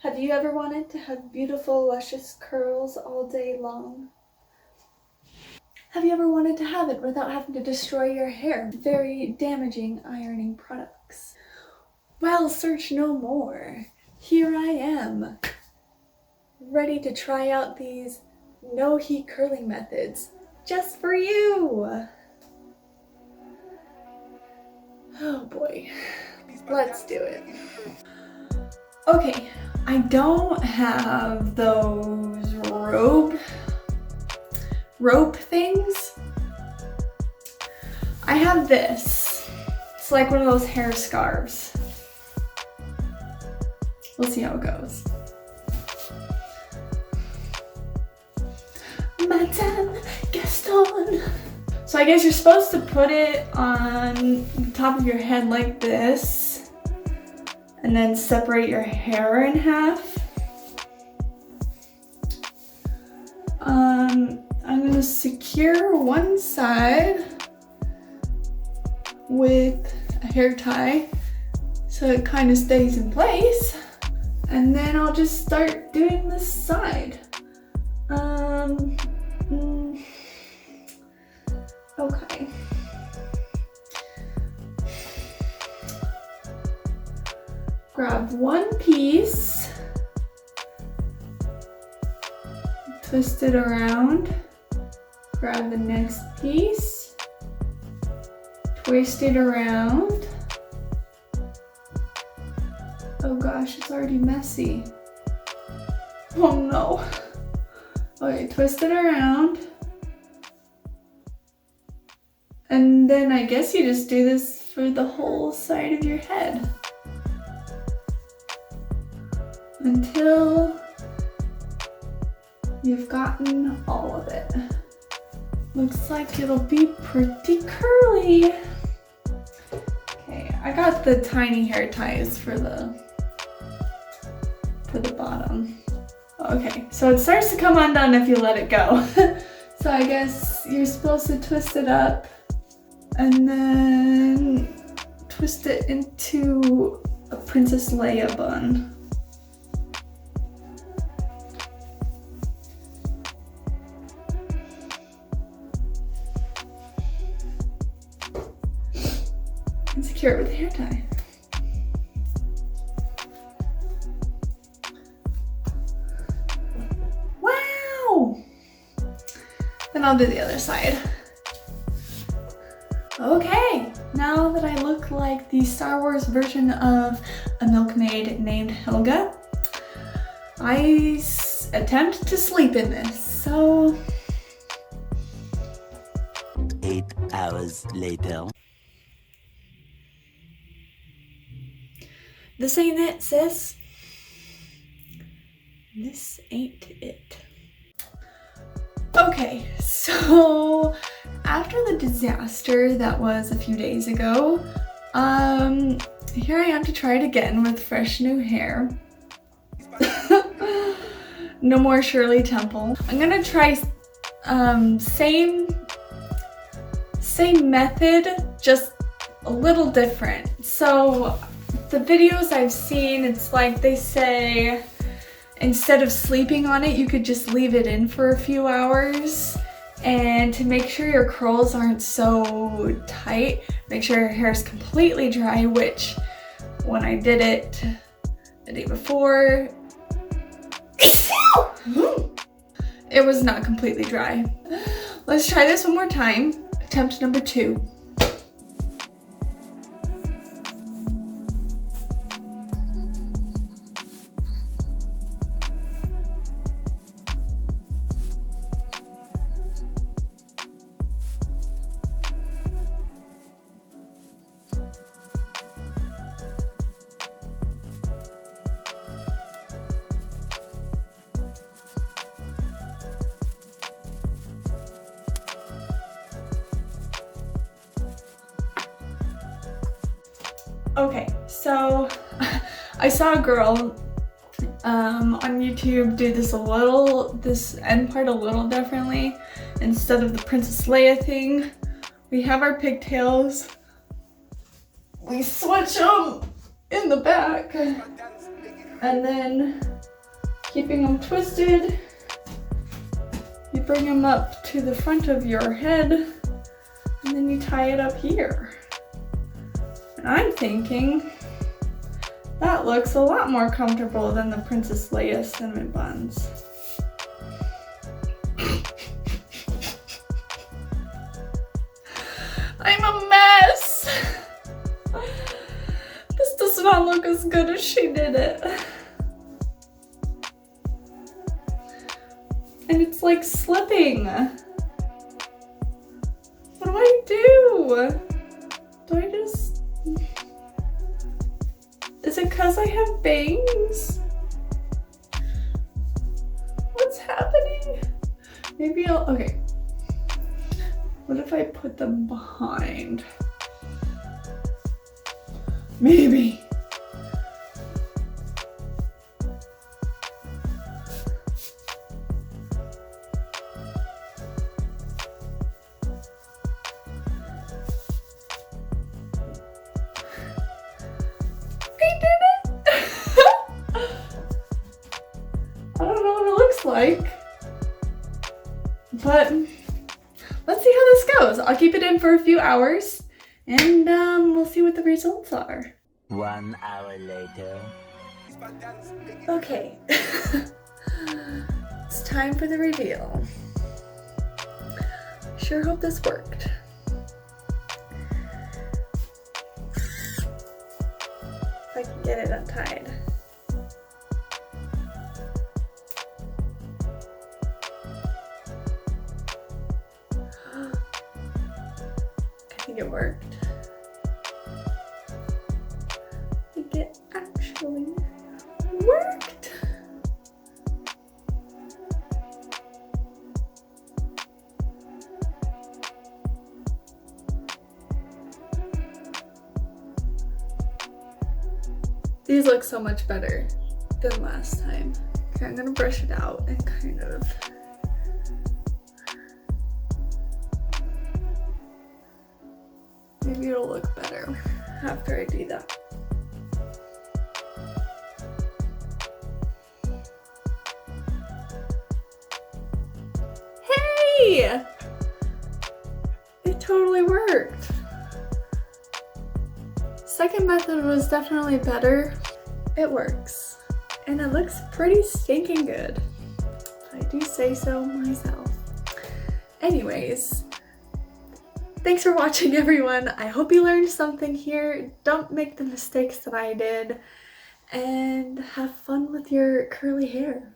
Have you ever wanted to have beautiful, luscious curls all day long? Have you ever wanted to have it without having to destroy your hair? Very damaging ironing products. Well, search no more. Here I am, ready to try out these no heat curling methods just for you. Oh boy, let's do it. Okay, I don't have those rope things. I have this. It's like one of those hair scarves. We'll see how it goes. Madame Gaston. So I guess you're supposed to put it on the top of your head like this, and then separate your hair in half. I'm gonna secure one side with a hair tie so it kind of stays in place, and then I'll just start doing this side. Okay. Grab one piece, twist it around, grab the next piece, twist it around. Oh gosh, it's already messy. Oh no. Okay, twist it around. And then I guess you just do this for the whole side of your head until you've gotten all of it. Looks like it'll be pretty curly. Okay, I got the tiny hair ties for the bottom. Okay, so it starts to come undone if you let it go. So I guess you're supposed to twist it up and then twist it into a Princess Leia bun. And secure it with a hair tie. Wow! Then I'll do the other side. Okay, now that I look like the Star Wars version of a milkmaid named Helga, I attempt to sleep in this, so... 8 hours later. This ain't it, sis. This ain't it. Okay, so after the disaster that was a few days ago, here I am to try it again with fresh new hair. No more Shirley Temple. I'm gonna try same method, just a little different. So the videos I've seen, it's like they say instead of sleeping on it, you could just leave it in for a few hours. And to make sure your curls aren't so tight, make sure your hair is completely dry, which when I did it the day before, it was not completely dry. Let's try this one more time. Attempt number 2. Okay, so I saw a girl on YouTube do this end part a little differently. Instead of the Princess Leia thing, we have our pigtails, we switch them in the back, and then keeping them twisted. You bring them up to the front of your head, and then you tie it up here. And I'm thinking that looks a lot more comfortable than the Princess Leia cinnamon buns. I'm a mess. This does not look as good as she did it. And it's like slipping. What do I do? Do I just... Is it because I have bangs? What's happening? Maybe I'll... Okay. What if I put them behind? Maybe. I did it! I don't know what it looks like, but let's see how this goes. I'll keep it in for a few hours and we'll see what the results are. 1 hour later. Okay, it's time for the reveal. Sure hope this worked. If I can get it untied. I think it worked. I think it actually worked. These look so much better than last time. Okay, I'm gonna brush it out and kind of maybe it'll look better after I do that. Hey! It totally worked. Second method was definitely better. It works. And it looks pretty stinking good. I do say so myself. Anyways, thanks for watching, everyone. I hope you learned something here. Don't make the mistakes that I did. And have fun with your curly hair.